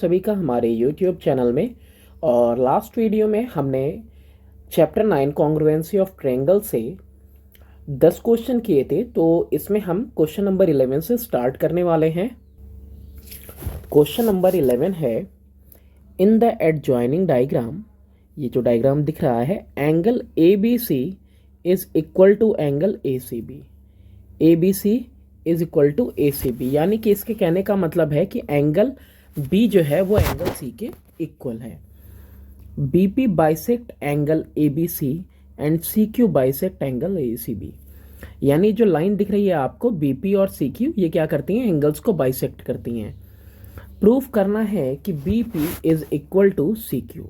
सभी का हमारे YouTube चैनल में। और लास्ट वीडियो में हमने चैप्टर 9 कॉन्ग्रुएंसी ऑफ ट्रायंगल से 10 क्वेश्चन किए थे, तो इसमें हम क्वेश्चन नंबर 11 से स्टार्ट करने वाले हैं। क्वेश्चन नंबर 11 है, इन द एडजॉइनिंग डायग्राम, ये जो डायग्राम दिख रहा है, angle ABC is equal to angle ACB। ABC is equal to ACB, यानी कि इसके कहने का मतलब है कि एंगल B जो है वो एंगल C के इक्वल है। BP bisect angle ABC and CQ bisect angle ACB। यानी जो लाइन दिख रही है आपको BP और CQ, ये क्या करती हैं, एंगल्स को बाइसेक्ट करती हैं। प्रूफ करना है कि BP is equal to CQ।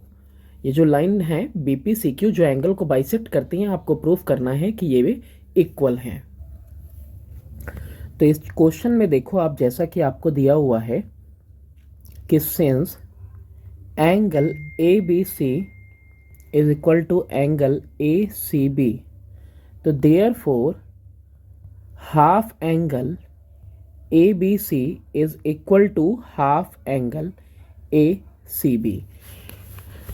ये जो लाइन है BP CQ जो एंगल को बाइसेक्ट करती हैं, आपको प्रूफ करना है कि ये भी इक्वल हैं। तो इस क्वेश्चन में देखो आप, जैसा कि आपको दिया हुआ है कि since angle ABC is equal to angle ACB, तो therefore half angle ABC is equal to half angle ACB।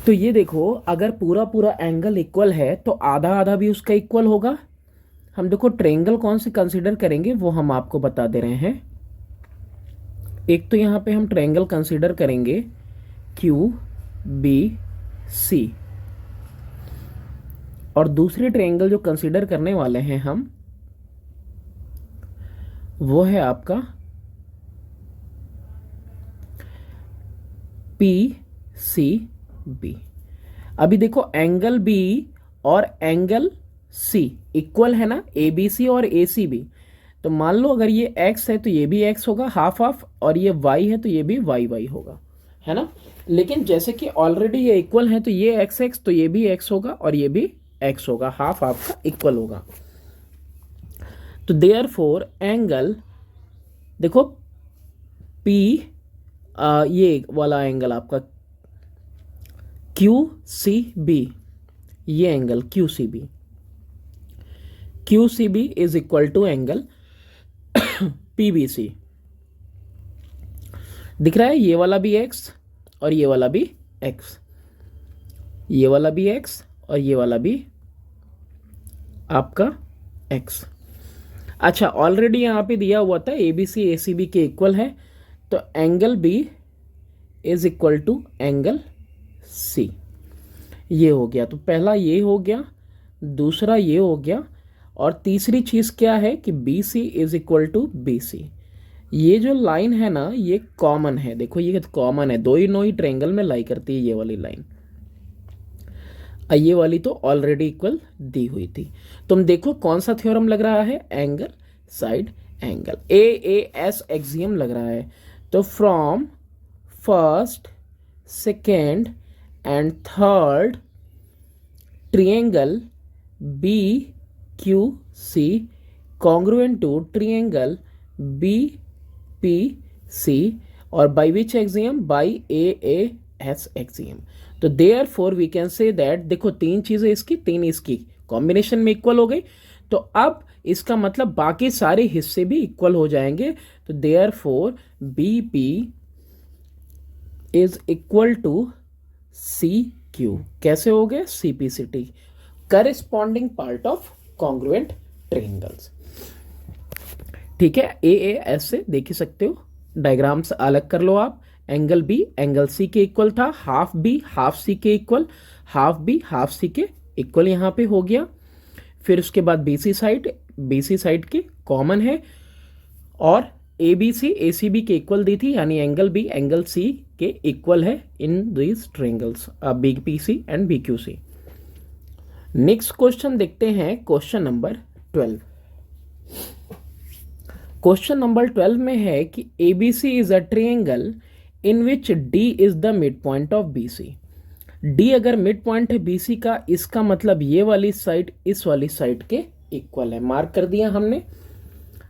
तो ये देखो, अगर पूरा पूरा एंगल इक्वल है तो आधा आधा भी उसका इक्वल होगा। हम देखो ट्रायंगल कौन से कंसीडर करेंगे वो हम आपको बता दे रहे हैं। एक तो यहां पे हम ट्रायंगल कंसीडर करेंगे QBC, और दूसरे ट्रायंगल जो कंसीडर करने वाले हैं हम, वो है आपका PCB। अभी देखो एंगल B और एंगल C इक्वल है ना, ABC और ACB। तो मान लो अगर ये x है तो ये भी x होगा हाफ हाफ, और ये y है तो ये भी y होगा, है ना। लेकिन जैसे कि ऑलरेडी ये इक्वल है तो ये x तो ये भी x होगा और ये भी x होगा, हाफ हाफ का इक्वल होगा। तो देयरफॉर एंगल, देखो P, ये वाला एंगल आपका QCB, ये angle QCB is equal to angle PBC। दिख रहा है, ये वाला भी x और ये वाला भी x, ये वाला भी x और ये वाला भी आपका x। अच्छा, ऑलरेडी यहां पे दिया हुआ था ABC ACB के इक्वल है, तो angle B is equal to angle C। ये हो गया, तो पहला ये हो गया, दूसरा ये हो गया, और तीसरी चीज क्या है कि BC is equal to BC। ये जो लाइन है ना, ये कॉमन है, देखो ये कॉमन है, दो ही ट्रायंगल में लाई करती है ये वाली लाइन। ये वाली तो ऑलरेडी इक्वल दी हुई थी। तुम देखो कौन सा थ्योरम लग रहा है, angle side angle, AAS axiom लग रहा है। तो from first, second and third triangle BQC congruent to triangle BPC, और by which axiom, by AAS axiom। तो therefore we can say that, देखो तीन चीजें इसकी, तीन इसकी कॉम्बिनेशन में इक्वल हो गई, तो अब इसका मतलब बाकी सारे हिस्से भी इक्वल हो जाएंगे। तो therefore BP is equal to CQ। कैसे हो गए, CPCT, corresponding part of congruent triangles. ठीक है, AAS से देख ही सकते हो, डायग्राम से अलग कर लो आप। एंगल B एंगल C के इक्वल था, हाफ B हाफ C के equal, half B half C के इक्वल यहां पे हो गया। फिर उसके बाद BC साइड के कॉमन है, और ABC ACB के इक्वल दी थी, यानी एंगल B एंगल C के इक्वल है in these triangles BPC and BQC। Next question देखते हैं, क्वेश्चन नंबर 12। क्वेश्चन नंबर 12 में है कि ABC is a triangle in which D is the mid point of BC। D अगर mid point है BC का, इसका मतलब ये वाली साइड इस वाली साइड के इक्वल है। मार्क कर दिया हमने।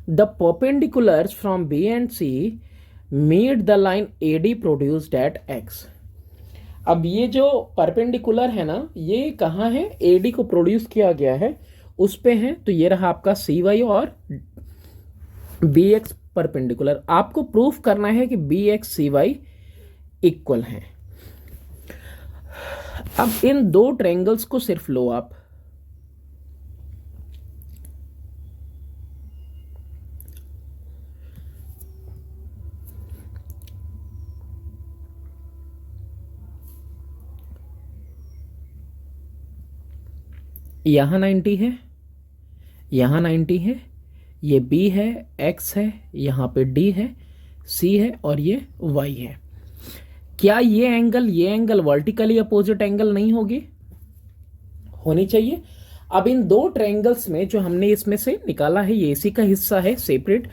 The perpendiculars from B and C meet the line AD produced at X। अब ये जो परपेंडिकुलर है ना, ये कहाँ है, AD को प्रोड्यूस किया गया है उस पे है। तो ये रहा आपका CY और BX परपेंडिकुलर। आपको प्रूफ करना है कि BX CY इक्वल हैं। अब इन दो ट्रायंगल्स को सिर्फ लो आप, यहां 90 है, यहां 90 है, ये B है, X है, यहां पे D है, C है और ये Y है। क्या ये एंगल वर्टिकली अपोजिट एंगल नहीं होगी? होनी चाहिए। अब इन दो ट्रायंगल्स में जो हमने इसमें से निकाला है, ये इसी का हिस्सा है सेपरेट।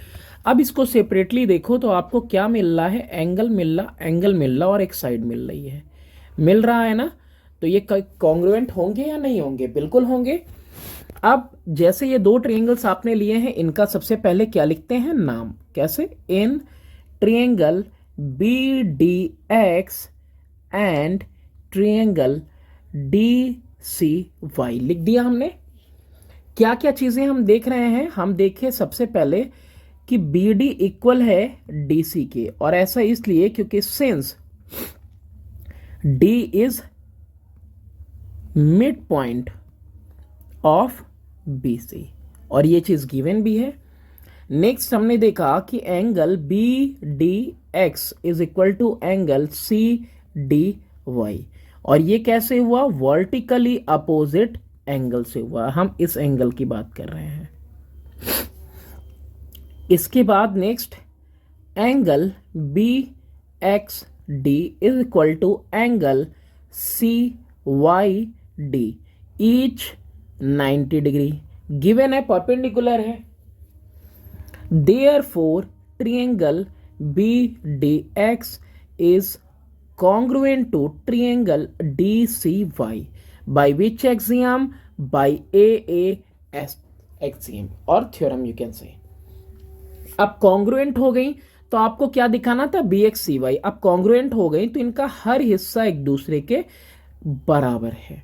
अब इसको सेपरेटली देखो तो आपको क्या मिल रहा है? एंगल मिल रहा और एक साइड मिल रही है, मिल रहा है ना? तो ये कॉन्ग्रुएंट होंगे या नहीं होंगे? बिल्कुल होंगे। अब जैसे ये दो ट्रायंगल्स आपने लिए हैं, इनका सबसे पहले क्या लिखते हैं? नाम। कैसे? In triangle BDX and triangle DCY लिख दिया हमने। क्या क्या चीजें हम देख रहे हैं? हम देखें सबसे पहले कि BD इक्वल है DC के, और ऐसा इसलिए क्योंकि since D is mid point of BC, और ये चीज गिवन भी है। नेक्स्ट हमने देखा कि angle BDX is equal to angle CDY, और ये कैसे हुआ? वर्टिकली अपोजिट एंगल से हुआ। हम इस एंगल की बात कर रहे हैं। इसके बाद next angle BXD is equal to angle CYD, each 90 degree given है, परपेंडिकुलर है। Therefore, triangle BDX is congruent to triangle DCY by which axiom? By AAS axiom और theorem you can say। अब congruent हो गई तो आपको क्या दिखाना था? BXCY। अब congruent हो गई तो इनका हर हिस्सा एक दूसरे के बराबर है,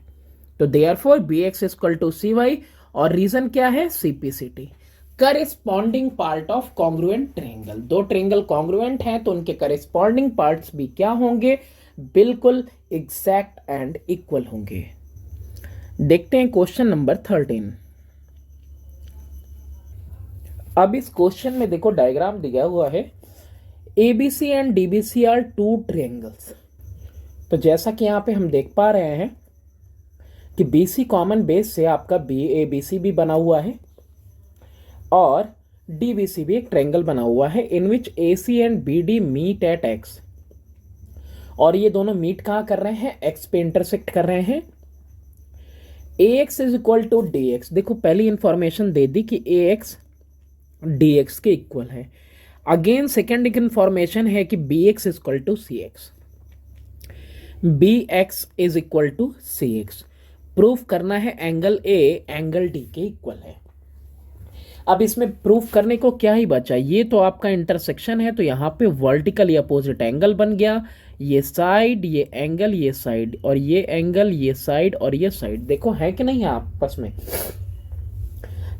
तो therefore BX is equal to CY, और रीजन क्या है? CPCT, corresponding part of congruent triangle. दो ट्रायंगल कॉन्ग्रुएंट हैं तो उनके करेस्पॉन्डिंग पार्ट्स भी क्या होंगे? बिल्कुल एग्जैक्ट एंड इक्वल होंगे। देखते हैं क्वेश्चन नंबर 13। अब इस क्वेश्चन में देखो डायग्राम दिया हुआ है, ABC and DBC are two triangles. तो जैसा कि यहां पे हम देख पा रहे हैं कि BC कॉमन बेस से आपका ABC भी बना हुआ है और DBC भी एक ट्रायंगल बना हुआ है, in which AC and BD meet at X, और ये दोनों मीट कहां कर रहे हैं? X पे इंटरसेक्ट कर रहे हैं। AX is equal to DX। देखो पहली इंफॉर्मेशन दे दी कि AX DX के इक्वल है। अगेन सेकेंड इंफॉर्मेशन है कि BX is equal to CX, BX is equal to CX। Proof करना है एंगल A एंगल D के इक्वल है। अब इसमें प्रूफ करने को क्या ही बचा? ये तो आपका इंटरसेक्शन है, तो यहां पे वर्टिकली अपोजिट एंगल बन गया। ये साइड, ये एंगल, ये साइड, और ये एंगल, ये साइड और ये साइड, देखो है कि नहीं आपस में?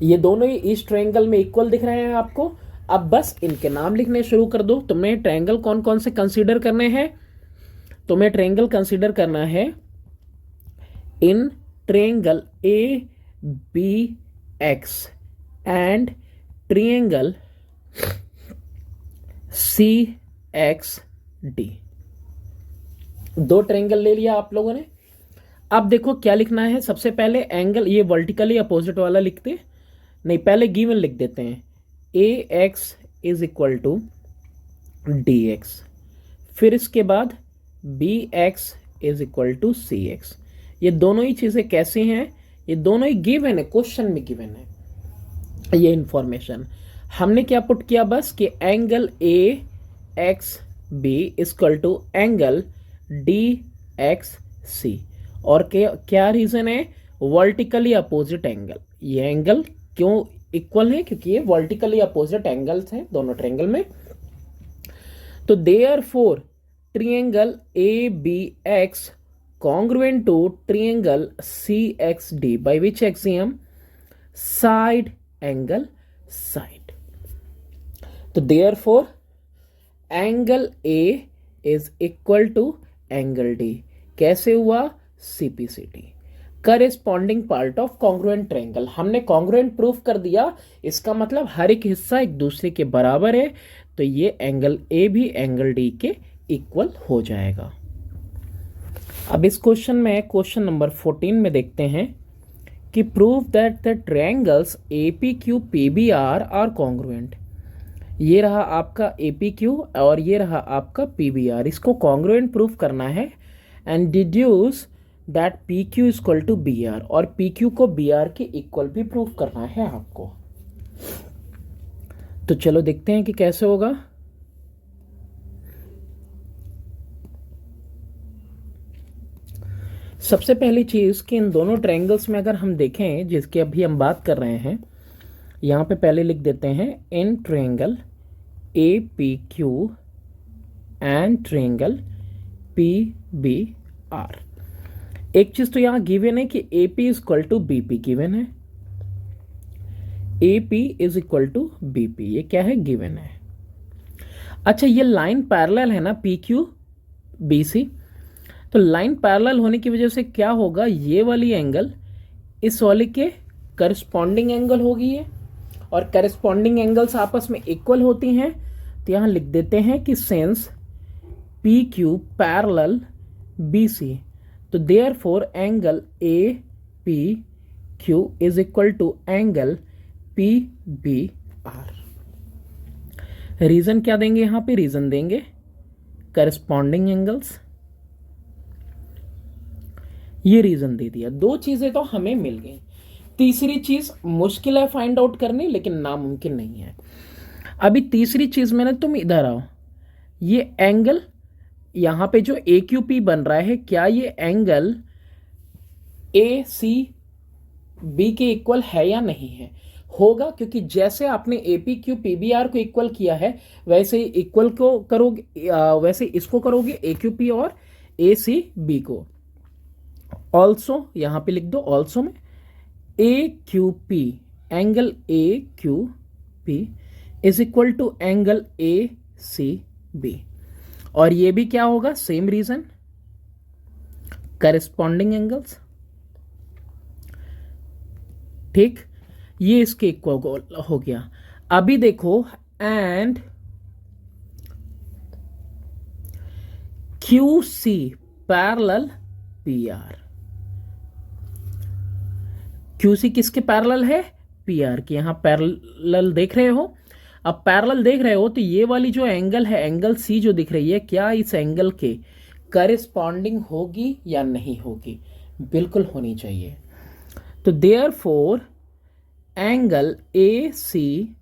ये दोनों ही इस ट्रायंगल में इक्वल दिख रहे हैं आपको। अब बस इनके नाम लिखने शुरू कर दो। तुम्हें ट्रायंगल कौन कौन से कंसीडर करने हैं? तुम्हें ट्रायंगल कंसीडर करना है in triangle ABX and triangle CXD। दो ट्रायंगल ले लिया आप लोगों ने। अब देखो क्या लिखना है। सबसे पहले एंगल, ये वर्टिकली अपोजिट वाला लिखते नहीं, पहले गिवन लिख देते हैं। AX is equal to DX, फिर इसके बाद BX is equal to CX। ये दोनों ही चीजें कैसी हैं? ये दोनों ही गिवन है, क्वेश्चन में गिवन है ये इंफॉर्मेशन। हमने क्या पुट किया? बस कि angle AXB equal to angle DXC, और क्या रीजन है? Vertically opposite angle. ये एंगल क्यों इक्वल है? क्योंकि ये वर्टिकली अपोजिट एंगल्स हैं दोनों ट्रायंगल में। तो therefore triangle ABX congruent to triangle CXD by which axiom? Side angle side। तो therefore angle A is equal to angle D. कैसे हुआ? CPCT, corresponding part of congruent triangle. हमने congruent proof कर दिया, इसका मतलब हर एक हिस्सा एक दूसरे के बराबर है, तो ये एंगल ए भी एंगल डी के इक्वल हो जाएगा। अब इस क्वेश्चन में, क्वेश्चन नंबर 14 में देखते हैं कि prove that the triangles APQ PBR are congruent. ये रहा आपका APQ और ये रहा आपका PBR, इसको कॉन्ग्रुएंट प्रूफ करना है। And deduce that PQ is equal to BR, और PQ को BR के इक्वल भी प्रूफ करना है आपको। तो चलो देखते हैं कि कैसे होगा। सबसे पहली चीज कि इन दोनों ट्रायंगल्स में अगर हम देखें जिसकी अभी हम बात कर रहे हैं, यहां पे पहले लिख देते हैं in triangle APQ and triangle PBR। एक चीज तो यहां गिवन है कि AP is equal to BP given है, AP is equal to BP, ये क्या है? गिवन है। अच्छा, ये लाइन पैरेलल है ना PQ BC, तो लाइन पैरेलल होने की वजह से क्या होगा? ये वाली एंगल इस वाले के करस्पॉन्डिंग एंगल होगी ये, और करस्पॉन्डिंग एंगल्स आपस में इक्वल होती हैं। तो यहां लिख देते हैं कि सिंस PQ पैरेलल BC, तो therefore angle APQ is equal to angle PBR। Reason क्या देंगे? यहां पे रीजन देंगे करस्पॉन्डिंग एंगल्स, ये रीजन दे दिया। दो चीजें तो हमें मिल गई, तीसरी चीज मुश्किल है फाइंड आउट करनी, लेकिन नामुमकिन नहीं है। अभी तीसरी चीज मैंने, तुम इधर आओ, ये एंगल यहां पे जो AQP बन रहा है, क्या ये एंगल ACB के इक्वल है या नहीं है? होगा, क्योंकि जैसे आपने APQ PBR को इक्वल किया है वैसे ही इक्वल को करोगे, वैसे इसको करोगे AQP और ACB को। ऑल्सो यहां पे लिख दो, ऑल्सो में AQP, angle AQP is equal to angle ACB, और ये भी क्या होगा? Same reason, corresponding angles. ठीक, ये इसके इक्वल हो गया। अभी देखो, and QC parallel PR। QC किसके पैरेलल है? PR की। यहां पैरेलल देख रहे हो, अब पैरेलल देख रहे हो तो ये वाली जो एंगल है, एंगल C जो दिख रही है, क्या इस एंगल के करेस्पॉन्डिंग होगी या नहीं होगी? बिल्कुल होनी चाहिए। तो therefore angle ACB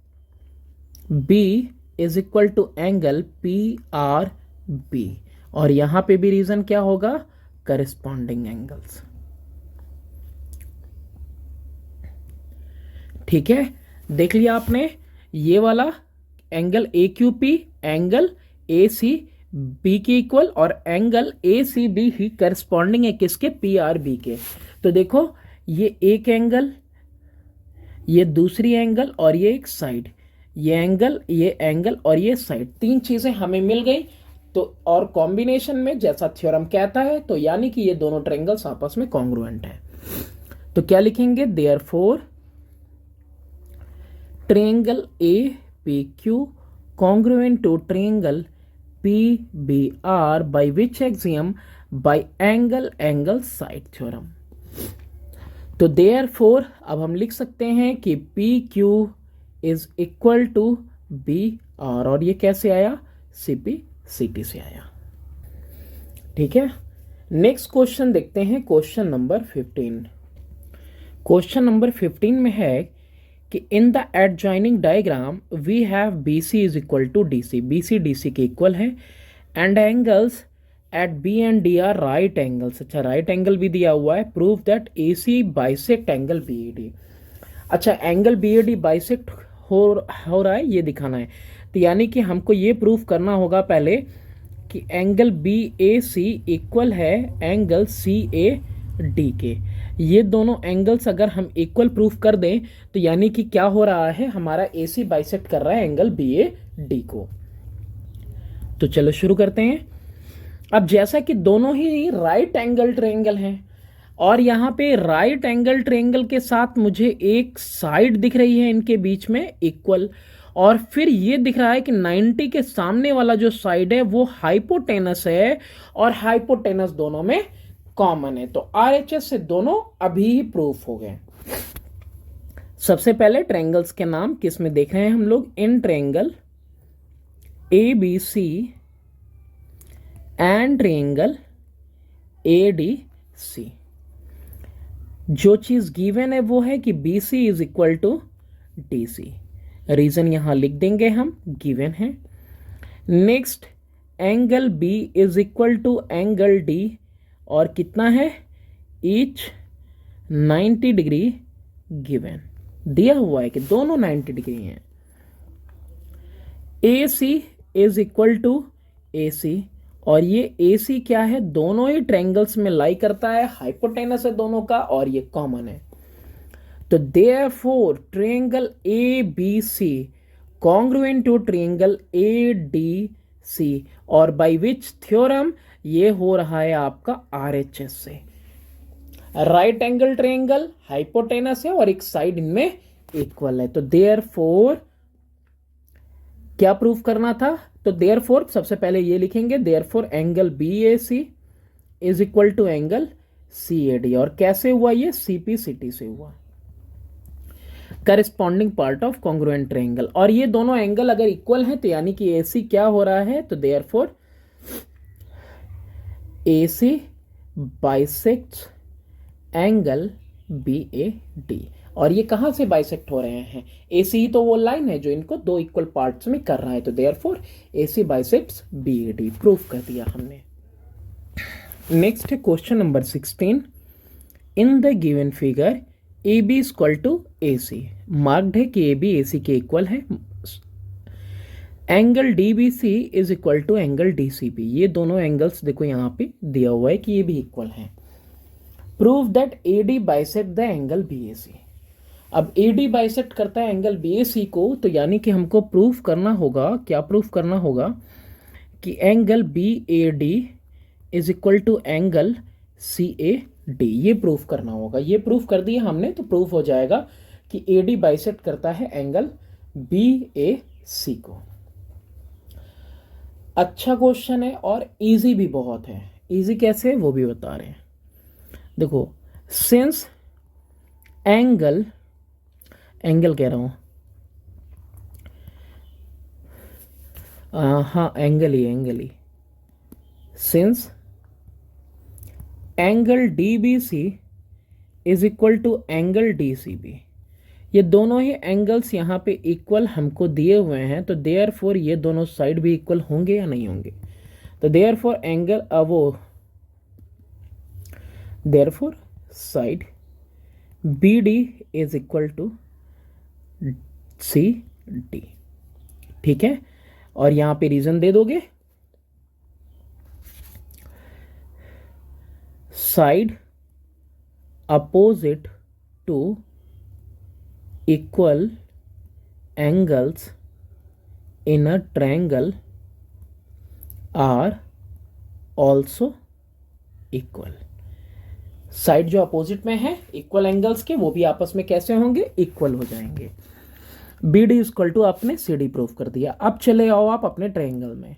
is equal to angle PRB, और यहां पे भी रीजन क्या होगा? Corresponding angles. ठीक है, देख लिया आपने, ये वाला एंगल AQP एंगल ACB के इक्वल, और एंगल ACB ही करस्पॉन्डिंग है किसके? PRB के। तो देखो, ये एक एंगल, ये दूसरी एंगल, और ये एक साइड, ये एंगल और ये साइड, तीन चीजें हमें मिल गई। तो और कॉम्बिनेशन में जैसा थ्योरम कहता है, तो यानी कि ये दोनों ट्रायंगल्स आपस में कॉन्ग्रुएंट हैं। तो क्या लिखेंगे? Therefore triangle APQ congruent to triangle PBR by which axiom? by angle side theorem। तो therefore अब हम लिख सकते हैं कि PQ is equal to BR, और ये कैसे आया? CPCT से आया। ठीक है, नेक्स्ट क्वेश्चन देखते हैं, क्वेश्चन नंबर 15। क्वेश्चन नंबर 15 में है कि in the adjoining diagram we have BC is equal to DC, BC DC के इक्वल है, and angles at B and D are right angles. अच्छा, राइट एंगल भी दिया हुआ है। Prove that AC bisect angle BAD। अच्छा, angle BAD bisect हो रहा है, ये दिखाना है। तो यानी कि हमको ये प्रूफ करना होगा पहले कि एंगल BAC इक्वल है एंगल CAD के। ये दोनों एंगल्स अगर हम इक्वल प्रूफ कर दें तो यानी कि क्या हो रहा है, हमारा AC बाइसेक्ट कर रहा है एंगल BAD को। तो चलो शुरू करते हैं। अब जैसा कि दोनों ही राइट एंगल ट्रायंगल हैं और यहाँ पे राइट एंगल ट्रायंगल के साथ मुझे एक साइड दिख रही है इनके बीच में इक्वल, और फिर ये दिख रहा है कि 90 के सामने वाला जो साइड है वो हाइपोटेनस है और हाइपोटेनस दोनों में कॉमन है। तो आरएचएस से दोनों अभी ही प्रूफ हो गए। सबसे पहले ट्रायंगल्स के नाम किस में देख रहे हैं हम लोग, in triangle A B C and triangle A D C. जो चीज गिवन है वो है कि B C is equal to D C. Reason यहां लिख देंगे हम, गिवन है। Next, angle B is equal to angle D, और कितना है, ईच 90 डिग्री गिवन, दिया हुआ है कि दोनों 90 डिग्री हैं। ए C is equal to A सी, और ये ए सी क्या है, दोनों ही ट्रायंगल्स में लाई करता है, हाइपोटेनस है दोनों का और ये कॉमन है। तो therefore triangle A B C congruent to triangle A D C, और बाय विच थ्योरम, ये हो रहा है आपका आरएचएस से। राइट एंगल ट्रायंगल, हाइपोटेनस है और एक साइड इनमें इक्वल है। तो देयरफॉर क्या प्रूफ करना था, तो देयरफॉर सबसे पहले ये लिखेंगे, therefore angle B A C is equal to angle C A D. और कैसे हुआ ये, सीपी सीटी से हुआ, corresponding part of congruent triangle. और ये दोनों एंगल अगर इक्वल हैं तो यानी कि एसी क्या हो रहा है, तो therefore AC bisects angle BAD। और ये कहां से बाइसेक्ट हो रहे हैं, AC ही तो वो लाइन है जो इनको दो इक्वल पार्ट्स में कर रहा है। तो therefore AC bisects BAD, proof कर दिया हमने। नेक्स्ट है question number 16। In the given figure AB is equal to AC, marked है कि AB AC के इक्वल है। Angle DBC is equal to angle DCB, ये दोनों एंगल्स देखो यहाँ पे दिया हुआ है कि ये भी इक्वल हैं। Prove that AD bisect the angle BAC। अब AD बाइसेक्ट करता है एंगल BAC को, तो यानी कि हमको प्रूफ करना होगा, क्या प्रूफ करना होगा, कि angle BAD is equal to angle CAD, ये प्रूफ करना होगा। ये प्रूफ कर दिया हमने, तो प्रूफ हो जाएगा कि AD बाइसेक्ट करता है एंगल BAC को। अच्छा क्वेश्चन है और इजी भी बहुत है। इजी कैसे, वो भी बता रहे हैं। देखो, सिंस एंगल कह रहा हूं, हाँ एंगल ही, since angle DBC is equal to angle DCB, ये दोनों ही एंगल्स यहाँ पे इक्वल हमको दिए हुए हैं, तो देयरफॉर ये दोनों साइड भी इक्वल होंगे या नहीं होंगे। तो therefore angle therefore side BD is equal to CD, ठीक है। और यहां पे रीजन दे दोगे, side opposite to equal angles in a triangle are also equal। Side जो अपोजिट में है इक्वल एंगल्स के, वो भी आपस में कैसे होंगे, इक्वल हो जाएंगे। BD इक्वल टू आपने CD प्रूफ कर दिया। अब चले आओ आप अपने ट्रायंगल में।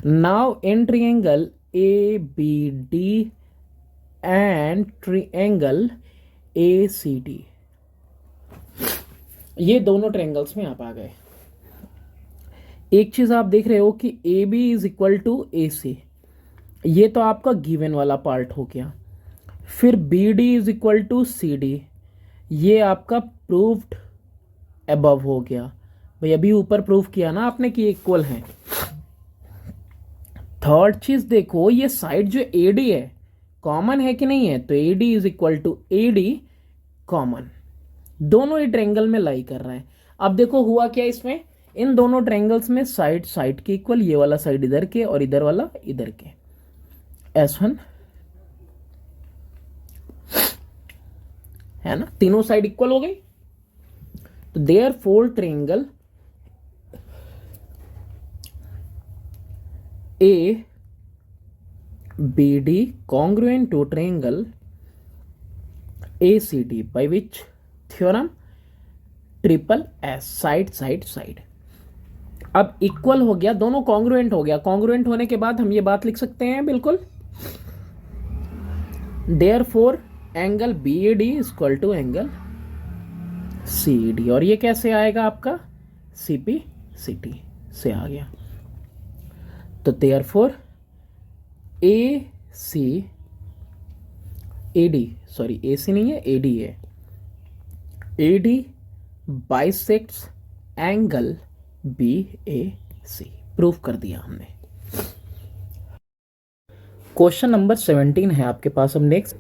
Now in triangle ABD and triangle ACD, ये दोनों ट्रायंगल्स में आप आ गए। एक चीज आप देख रहे हो कि AB is equal to AC, ये तो आपका गिवन वाला पार्ट हो गया। फिर BD is equal to CD, ये आपका प्रूव्ड अबव हो गया। भाई अभी ऊपर प्रूफ किया ना आपने कि इक्वल हैं। थर्ड चीज देखो, ये साइड जो AD है कॉमन है कि नहीं है, तो AD is equal to AD common, दोनों ही ट्रायंगल में लाई कर रहा है। अब देखो हुआ क्या इसमें, इन दोनों ट्रायंगल्स में साइड के इक्वल, ये वाला साइड इधर के और इधर वाला इधर के, S1 है ना, तीनों साइड इक्वल हो गई। तो therefore triangle BD congruent to triangle ACD by which theorem? Triple S, side side side. अब इक्वल हो गया, दोनों कॉन्ग्रुएंट हो गया। कॉन्ग्रुएंट होने के बाद हम ये बात लिख सकते हैं बिल्कुल, therefore angle BAD equal to angle CED। और ये कैसे आएगा आपका? CPCT से आ गया। तो देयरफॉर AD नहीं है, AD है, AD bisects angle BAC। Proof कर दिया हमने। क्वेश्चन नंबर 17 है आपके पास। अब नेक्स्ट,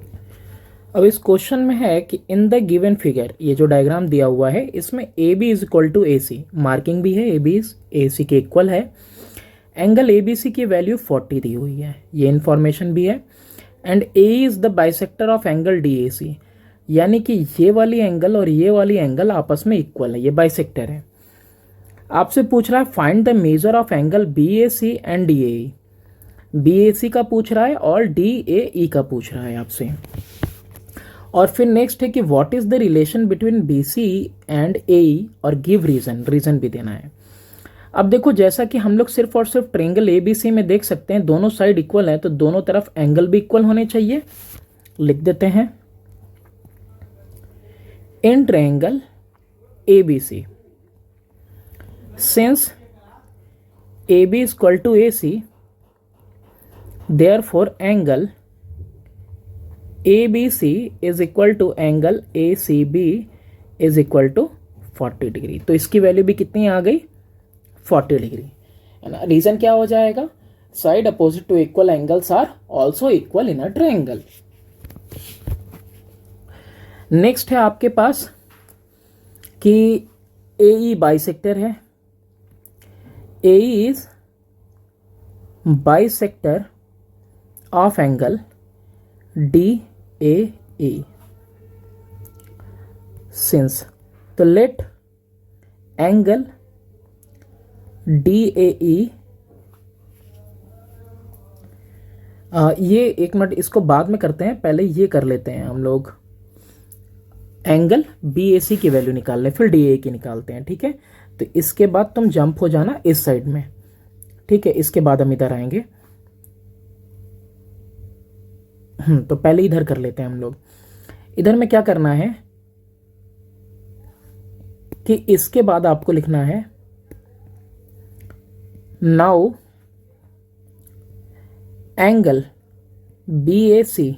अब इस क्वेश्चन में है कि इन द गिवन फिगर, ये जो डायग्राम दिया हुआ है इसमें AB is equal to AC, marking भी है, AB इज AC के इक्वल है। एंगल ABC की वैल्यू 40 दी हुई है, ये इंफॉर्मेशन भी है। And A is the bisector of angle DAC, यानी कि ये वाली एंगल और ये वाली एंगल आपस में इक्वल है, ये बाइसेक्टर है। आपसे पूछ रहा है find the measure of angle BAC and DAE। BAC का पूछ रहा है और DAE का पूछ रहा है आपसे। और फिर नेक्स्ट है कि what is the relation between BC and AE और गिव रीजन, रीजन भी देना है। अब देखो, जैसा कि हम लोग सिर्फ और सिर्फ ट्रायंगल ABC में देख सकते हैं, दोनों साइड इक्वल है तो दोनों तरफ एंगल भी इक्वल होने चाहिए। लिख देते हैं in triangle ABC since AB is equal to AC, therefore angle ABC is equal to angle ACB is equal to 40 degree. तो इसकी वैल्यू भी कितनी आ गई? 40 डिग्री, है ना। रीजन क्या हो जाएगा? Side opposite to equal angles are also equal in a triangle. Next है आपके पास कि AE बाइसेक्टर है, AE is bisector of angle DAE since, तो let angle DAE, ये एक मिनट इसको बाद में करते हैं, पहले ये कर लेते हैं हम लोग। एंगल BAC की वैल्यू निकाल लें, फिर DAE की निकालते हैं, ठीक है। तो इसके बाद तुम जंप हो जाना इस साइड में, ठीक है। इसके बाद हम इधर आएंगे। तो पहले इधर कर लेते हैं हम लोग। इधर में क्या करना है कि इसके बाद आपको लिखना है now angle BAC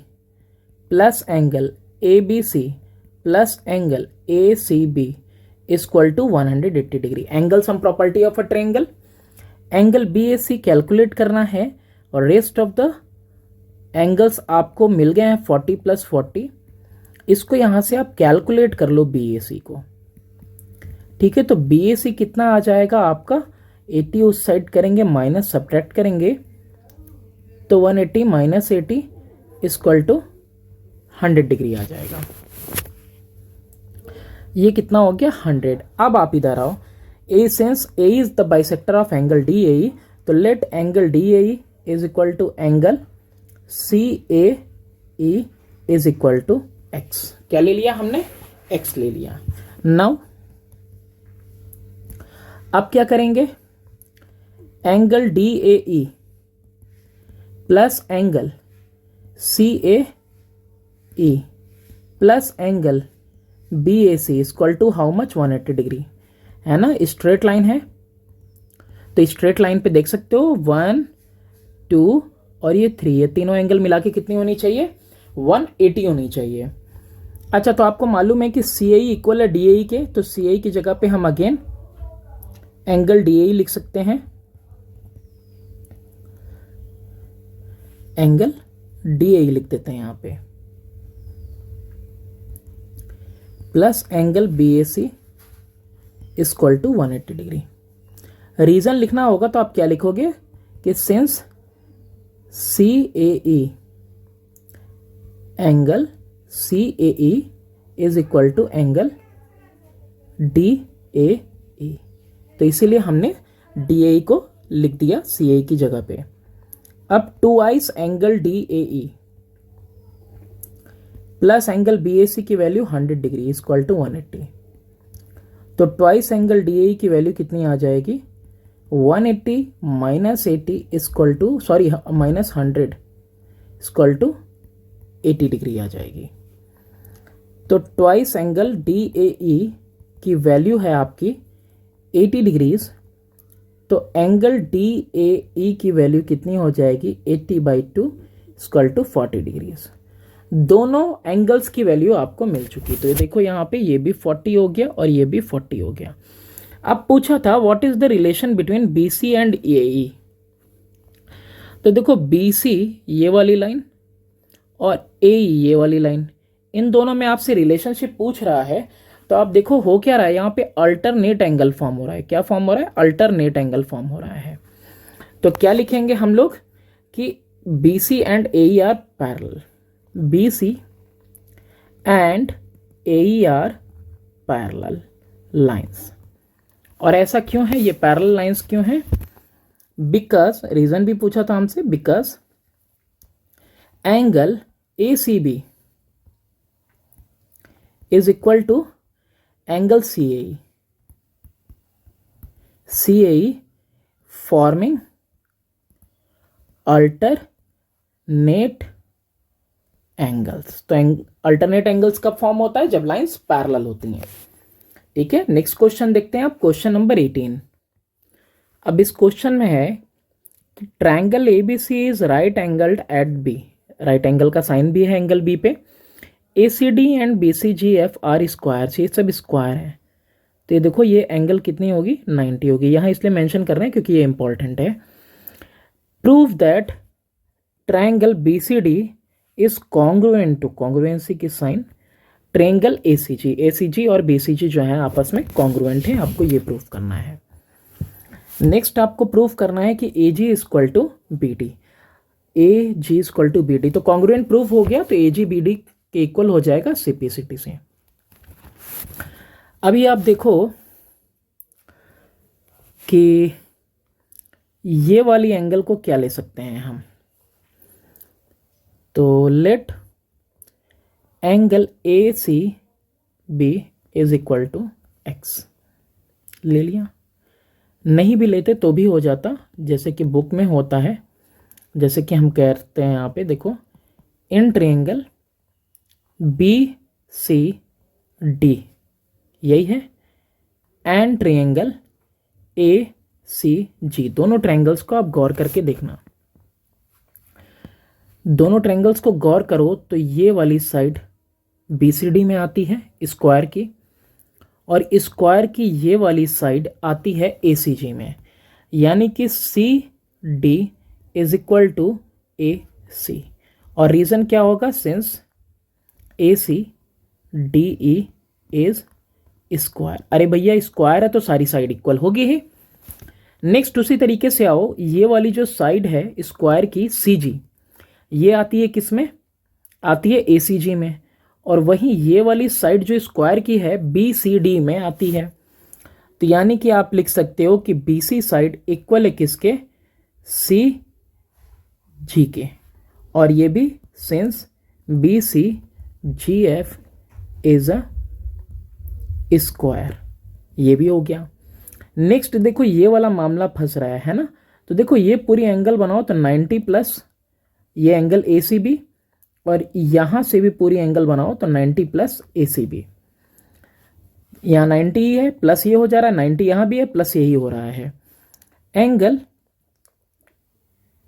plus angle ABC plus angle ACB equal to 180 degree. Angle sum property of a triangle. Angle BAC calculate करना है और रेस्ट ऑफ द एंगल्स आपको मिल गए हैं 40 प्लस 40। इसको यहां से आप कैलकुलेट कर लो BAC को, ठीक है। तो BAC कितना आ जाएगा आपका? 80 उस साइड करेंगे, माइनस सब्ट्रैक्ट करेंगे तो 180 माइनस 80 इक्वल टू 100 डिग्री आ जाएगा। ये कितना हो गया? 100। अब आप इधर आओ, since A is the bisector of angle DAE, तो let angle DAE is equal to angle CAE is equal to X। क्या ले लिया हमने? X ले लिया। नाउ अब क्या करेंगे? Angle DAE plus angle CAE plus angle BAC equal to how much? 180 degree, है ना। स्ट्रेट लाइन है तो स्ट्रेट लाइन पे देख सकते हो 1 2 और ये 3, ये तीनों एंगल मिला के कितनी होनी चाहिए? 180 होनी चाहिए। अच्छा, तो आपको मालूम है कि CAE इक्वल है DAE के, तो CAE की जगह पे हम अगेन एंगल DAE लिख सकते हैं। एंगल DAE लिख देते हैं यहां पे, plus angle BAC equal to 180 degree. Reason लिखना होगा तो आप क्या लिखोगे कि since CAE angle CAE is equal to angle DAE, तो इसीलिए हमने DAE को लिख दिया CAE की जगह पे। अब twice angle DAE plus angle BAC की वैल्यू 100 डिग्री इक्वल टू 180। तो ट्वाइस एंगल DAE की वैल्यू कितनी आ जाएगी, 180 minus 80 equal to minus 100 equal to 80 degree आ जाएगी। तो ट्वाइस एंगल DAE की वैल्यू है आपकी 80 डिग्रीज। तो एंगल DAE की वैल्यू कितनी हो जाएगी, 80/2 इक्वल टू 40 डिग्रीज। दोनों एंगल्स की वैल्यू आपको मिल चुकी। तो ये देखो यहाँ पे ये भी 40 हो गया और ये भी 40 हो गया। अब पूछा था what is the relation between BC and AE। तो देखो BC ये वाली लाइन और AE ये वाली लाइन, इन दोनों में आपसे रिलेशनशिप पूछ रहा है। तो आप देखो हो क्या रहा है, यहाँ पे अल्टरनेट एंगल फॉर्म हो रहा है। क्या फॉर्म हो रहा है, अल्टरनेट एंगल फॉर्म हो रहा है। तो क्या लिखेंगे हम लोग कि BC and AE are parallel, BC and AE are parallel lines. और ऐसा क्यों है, ये पैरेलल लाइंस क्यों है, बिकॉज रीजन भी पूछा था हमसे, because angle ACB is equal to angle CAE forming alternate angles. तो अल्टरनेट एंगल्स कब फॉर्म होता है, जब लाइंस पैरेलल होती हैं। ठीक है, नेक्स्ट क्वेश्चन देखते हैं आप, क्वेश्चन नंबर 18। अब इस क्वेश्चन में है कि triangle ABC is right angled at B, right angle का साइन भी है एंगल B पे। ACD and BCGF are square, ये सब स्क्वायर है। तो ये देखो ये एंगल कितनी होगी, 90 होगी। यहाँ इसलिए मेंशन कर रहे हैं क्योंकि ये इंपॉर्टेंट है। Prove that triangle BCD is congruent to, congruency की साइन, ट्रायंगल ACG और BCG जो है आपस में कॉन्ग्रुएंट है। आपको ये प्रूफ करना है। नेक्स्ट आपको प्रूफ करना है कि AG equal to BD, AG equal to BD। तो कॉन्ग्रुएंट प्रूफ हो गया, तो AG BD के इक्वल हो जाएगा CPCT से। अभी आप देखो कि ये वाली एंगल को क्या ले सकते हैं हम। तो let angle ACB is equal to X ले लिया, नहीं भी लेते तो भी हो जाता, जैसे कि बुक में होता है। जैसे कि हम कहते हैं यहाँ पे देखो, इन ट्रायंगल BCD यही है, एंड ट्रायंगल ACG। दोनों ट्रायंगल्स को आप गौर करके देखना, दोनों ट्रायंगल्स को गौर करो तो ये वाली साइड BCD में आती है स्क्वायर की, और स्क्वायर की ये वाली साइड आती है ACG में। यानी कि CD is equal to AC। और रीजन क्या होगा, सिंस ACDE इज स्क्वायर। अरे भैया स्क्वायर है तो सारी साइड इक्वल होगी ही। नेक्स्ट उसी तरीके से आओ, ये वाली जो साइड है स्क्वायर की CG, ये आती है किस में, आती है ACG में। और वहीं ये वाली साइड जो स्क्वायर की है BCD में आती है। तो यानी कि आप लिख सकते हो कि BC साइड इक्वल है किसके, CG के। और ये भी since BCGF is a square, ये भी हो गया। नेक्स्ट देखो ये वाला मामला फंस रहा है ना। तो देखो ये पूरी एंगल बनाओ तो 90 प्लस ये एंगल ACB, और यहां से भी पूरी एंगल बनाओ तो 90 प्लस ACB। यहां 90 है प्लस ये हो जा रहा है, 90 यहां भी है प्लस यही हो रहा है। एंगल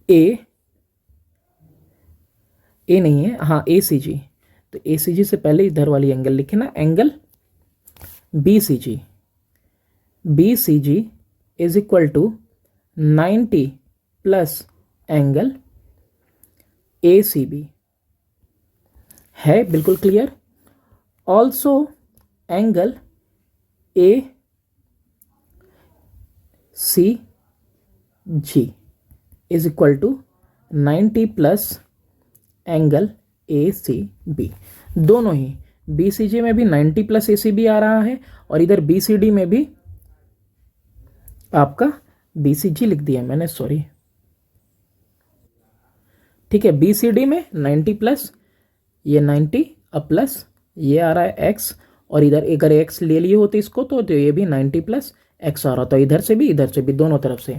A नहीं है, हाँ ACG। तो ACG से पहले इधर वाली एंगल लिखे ना, angle BCG is equal to 90 plus angle ACB है, बिल्कुल clear. Also angle ACG is equal to 90 plus angle ACB। दोनों ही BCG में भी 90 प्लस ACB आ रहा है, और इधर BCD में भी आपका BCG लिख दिया मैंने, सॉरी। ठीक है, बी सी डी में 90 प्लस ये 90 अब प्लस ये आ रहा है x, और इधर अगर x ले लिए होते इसको तो ये भी 90 प्लस x आ रहा, तो इधर से भी दोनों तरफ से।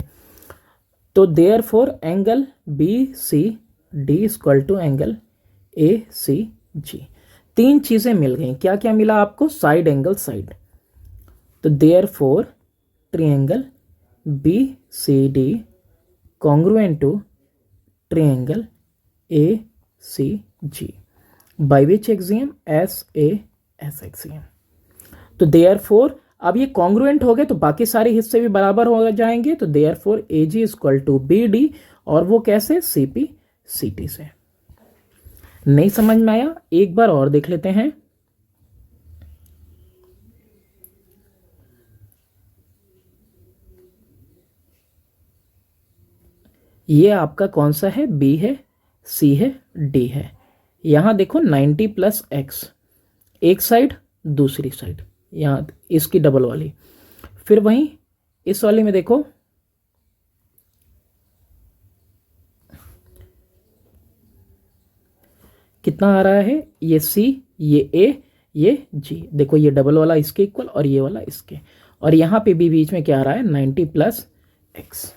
तो therefore angle B C D equal to angle A C G. तीन चीजें मिल गई, क्या क्या मिला आपको? Side angle side. तो therefore triangle B C D congruent to triangle A C G by which axiom S A S axiom. तो देयर फोर अब ये कॉन्ग्रुएंट हो गए तो बाकी सारे हिस्से भी बराबर हो जाएंगे। तो therefore A G equal to B D, और वो कैसे? सी पी सी टी से। नहीं समझ में आया? एक बार और देख लेते हैं। ये आपका कौन सा है? बी है, सी है, डी है। यहां देखो 90 प्लस एक्स, एक साइड दूसरी साइड, यहां इसकी डबल वाली। फिर वहीं इस वाली में देखो कितना आ रहा है? ये सी, ये ए, ये जी। देखो ये डबल वाला इसके इक्वल और ये वाला इसके, और यहां पे भी बीच में क्या आ रहा है? 90 प्लस एक्स।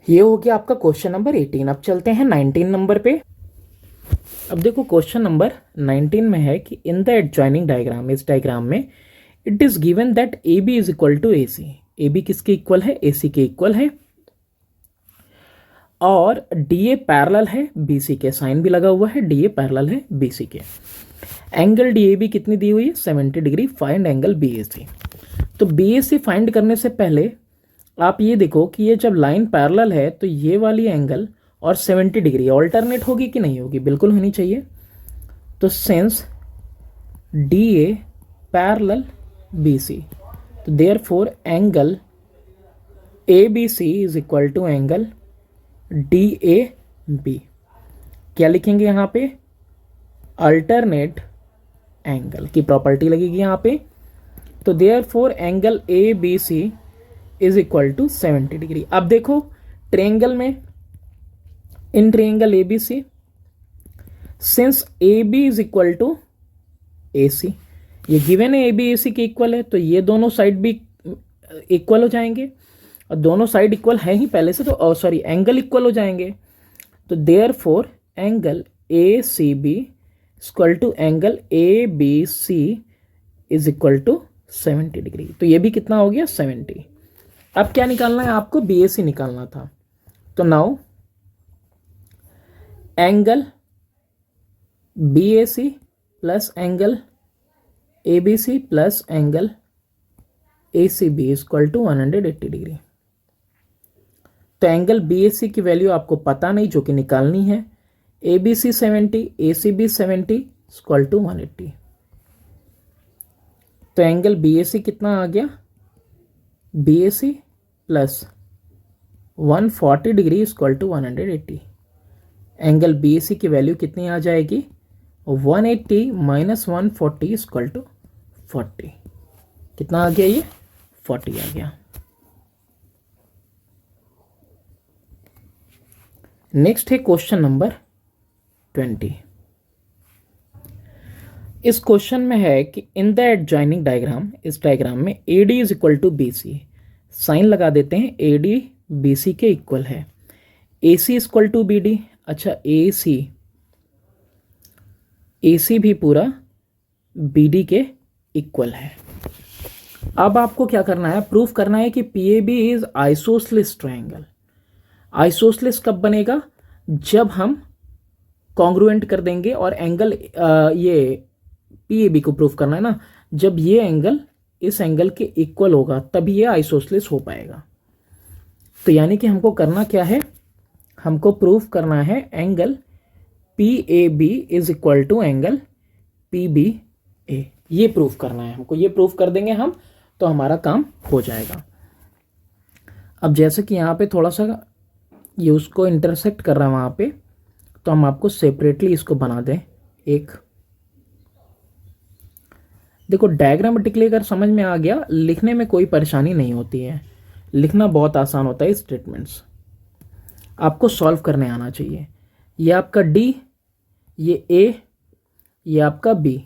ये हो गया आपका क्वेश्चन नंबर 18। अब चलते हैं 19 नंबर पे। अब देखो क्वेश्चन नंबर 19 में है कि इन द एडजॉइनिंग डायग्राम, इस डायग्राम में it is given that A B is equal to A C. A B किसके इक्वल है? ए सी के इक्वल है, और डी ए पैरेलल है बी सी के, साइन भी लगा हुआ है, डी ए पैरेलल है बी सी के। एंगल डी ए बी कितनी दी हुई है? 70 degree. Find angle B A सी। तो बी ए सी फाइंड करने से पहले आप ये देखो कि ये जब लाइन पैरेलल है तो ये वाली एंगल और 70 डिग्री ऑल्टरनेट होगी कि नहीं होगी? बिल्कुल होनी चाहिए। तो since D A parallel B C, तो therefore angle A B C is equal to angle D A B. क्या लिखेंगे यहां पे? अल्टरनेट एंगल की प्रॉपर्टी लगेगी यहां पे। तो therefore angle A B C is equal to 70 degree. अब देखो ट्रायंगल में, in triangle A B C, since A B is equal to A C, ये गिवन है ए बी ए सी के इक्वल है, तो ये दोनों साइड भी इक्वल हो जाएंगे, और दोनों साइड इक्वल है ही पहले से, तो सॉरी एंगल इक्वल हो जाएंगे। तो therefore angle A C B equal to angle A B C is equal to 70 degree. तो ये भी कितना हो गया? 70। अब क्या निकालना है आपको? बी ए सी निकालना था। तो now angle B A C plus angle A B C plus angle A C B equal to 180 degree. तो एंगल बी ए सी की वैल्यू आपको पता नहीं, जो कि निकालनी है। A B C 70, A C B 70 equal to 180। तो एंगल बी ए सी कितना आ गया? B A C plus 140 degree equal to 180। Angle B A C की वैल्यू कितनी आ जाएगी? 180 माइनस 140 इक्वल टू 40। कितना आ गया? ये 40 आ गया। नेक्स्ट है क्वेश्चन नंबर 20। इस क्वेश्चन में है कि इन द एडजॉइनिंग डायग्राम, इस डायग्राम में A D is equal to B C. Sign लगा देते हैं, ए डी बी सी के इक्वल है। A C equal to B D. अच्छा, ए सी भी पूरा बी डी के इक्वल है। अब आपको क्या करना है? प्रूफ करना है कि P A B is isosceles triangle. Isosceles कब बनेगा? जब हम कॉन्ग्रुएंट कर देंगे, और एंगल ये पी ए बी को प्रूफ करना है ना, जब ये एंगल इस एंगल के इक्वल होगा तभी ये आइसोसेलेस हो पाएगा। तो यानी कि हमको करना क्या है? हमको प्रूफ करना है angle P A B is equal to angle P B A. ये प्रूफ करना है हमको। ये प्रूफ कर देंगे हम तो हमारा काम हो जाएगा। अब जैसे कि यहाँ पे थोड़ा सा ये उसको इंटरसेक्ट कर रहा है वहाँ पे, तो हम आपको सेपरेटली इसको बना दें एक। देखो डायग्रामेटिकली अगर समझ में आ गया, लिखने में कोई परेशानी नहीं होती है, लिखना बहुत आसान होता है स्टेटमेंट्स। आपको सॉल्व करने आना चाहिए। ये आपका डी, ये ए, ये आपका बी,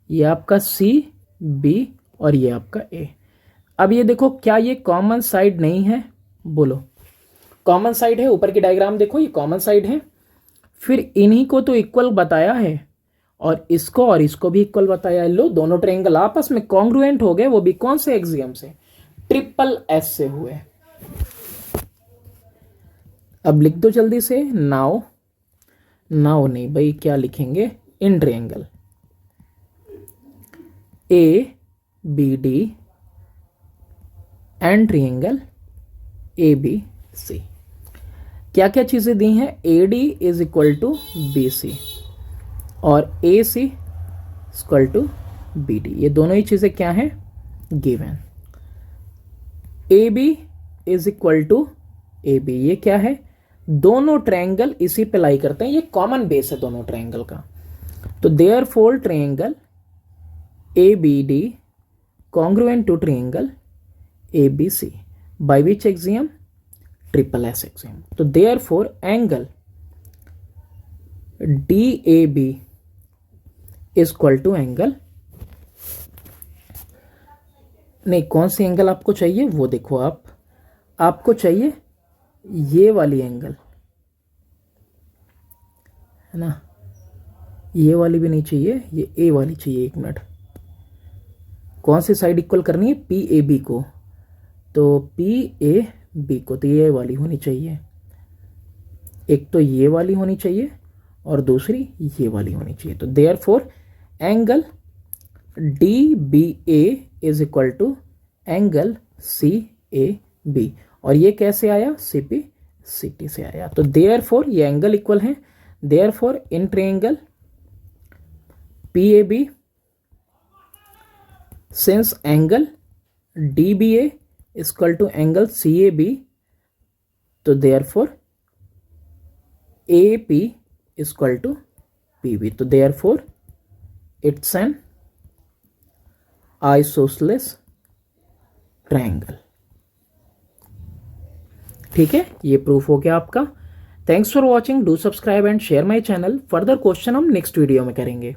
ये आपका सी, बी और ये आपका ए। अब ये देखो, क्या ये कॉमन साइड नहीं है? बोलो, कॉमन साइड है। ऊपर की डायग्राम देखो, ये कॉमन साइड है। फिर इन्हीं को तो इक्वल बताया है और इसको भी इक्वल बताया है। लो, दोनों ट्रायंगल आपस में कॉन्ग्रुएंट हो गए, वो भी कौन से एक्सियम से? ट्रिपल एस से हुए। अब लिख दो जल्दी से। नाउ नहीं भाई, क्या लिखेंगे? In triangle A B D and triangle A B C, क्या क्या चीजें दी हैं? A D is equal to B C और A C equal to B D. ये दोनों ही चीजें क्या हैं? Given. A B is equal to A B, ये क्या है? दोनों ट्रायंगल इसी पे लाई करते हैं, ये कॉमन बेस है दोनों ट्रायंगल का। तो therefore triangle A B D congruent to triangle A B C by which axiom? Triple S axiom. तो therefore angle D A B is equal to angle, नहीं, कौन सी एंगल आपको चाहिए वो देखो। आपको चाहिए ये वाली एंगल, है ना? ये वाली भी नहीं चाहिए, ये ए वाली चाहिए। एक मिनट, कौन सी साइड इक्वल करनी है? पी ए बी को। तो पी ए बी को तो ये वाली होनी चाहिए, एक तो ये वाली होनी चाहिए और दूसरी ये वाली होनी चाहिए। तो therefore angle D B A is equal to angle C A B, और ये कैसे आया? सी पी सी टी से आया। तो देयरफॉर ये एंगल इक्वल है। Therefore in triangle P A B, since angle D B A equal to angle C A B, तो therefore A P equal to P B. तो therefore it's an isosceles triangle. ठीक है, ये proof हो गया आपका। Thanks for watching, do subscribe and share my channel. Further question हम next video में करेंगे।